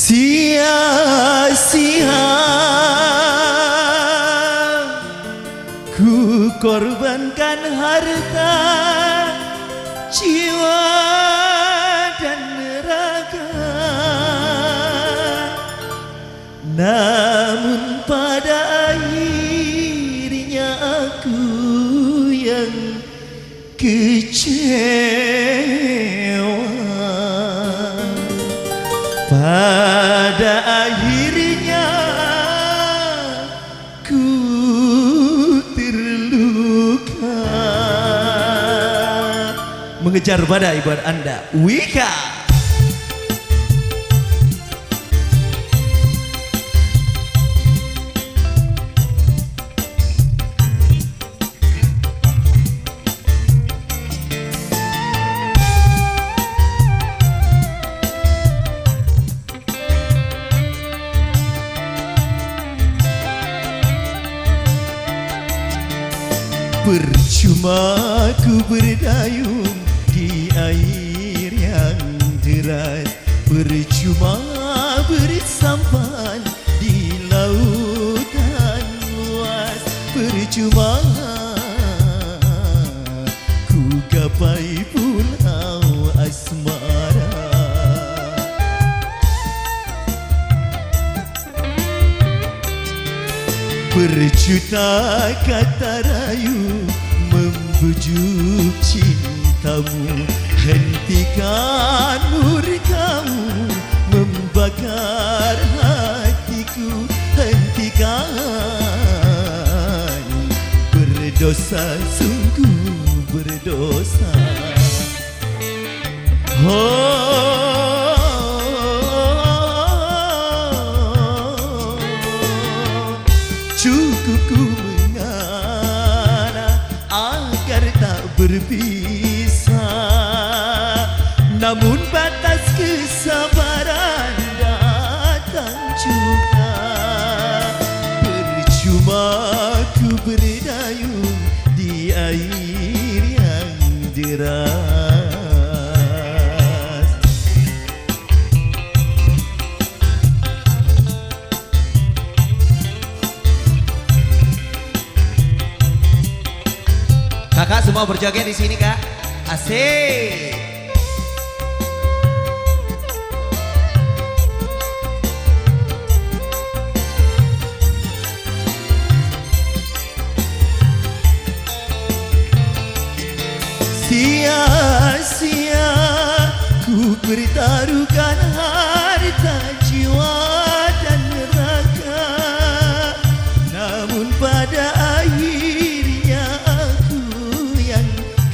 Sia-sia ku korbankan harta, jiwa dan raga, namun pada akhirnya aku yang kecewa. Pada akhirnya ku terluka. Mengejar badai buat Anda, Wika. Percuma ku berdayung di air yang deras, percuma bersampan di lautan luas, percuma ku gapai pulau asmara. Berjuta kata rayu membujuk cintamu, hentikan murkamu membakar hatiku, hentikan, berdosa sungguh berdosa. Cukup ku mengalah agar tak berpisah, namun batas kesabaran datang juga. Percuma ku berdayung di air yang deras. Kakak semua berjoget di sini, Kak. Asik. Sia-sia ku pertaruhkan harta, jiwa dan raga, namun pada akhirnya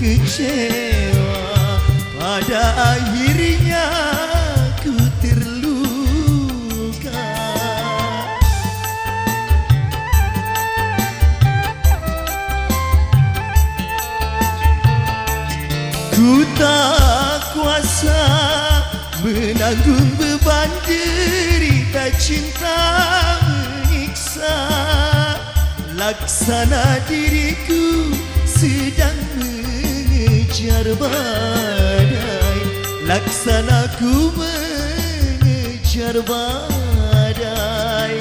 kecewa. Pada akhirnya ku terluka. Ku tak kuasa menanggung beban derita cinta menyiksa, laksana diriku sedang mengejar badai, laksanaku mengejar badai.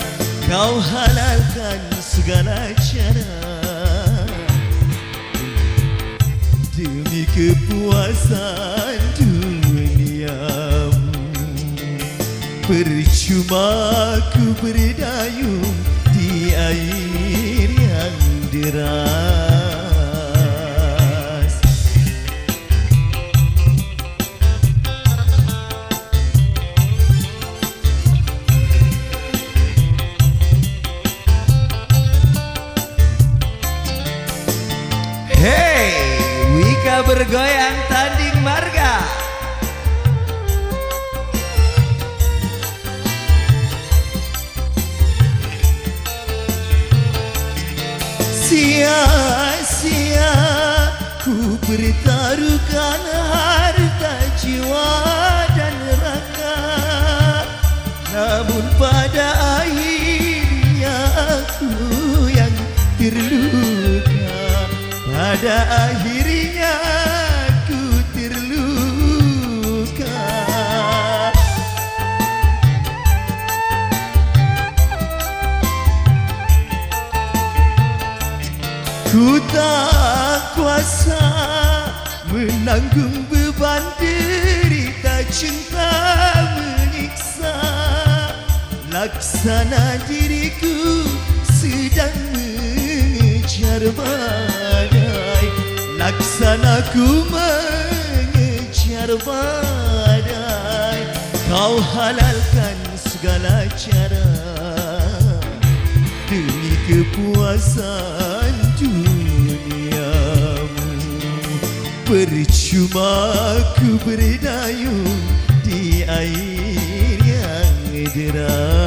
Kau halalkan segala cara demi kepuasan duniamu. Percuma ku berdayung di air yang deras. Hey, Wika bergoyang tanding marga. Sia-sia ku pertaruhkan harta, jiwa dan raga, namun pada akhirnya aku yang terluka. Pada akhirnya ku terluka. tak kuasa menanggung beban derita cinta menyiksa. Laksana diriku sedang mengejar badai, laksana ku mengejar badai. Kau halalkan segala cara demi kepuasan duniamu. Percuma ku berdayung di air yang deras.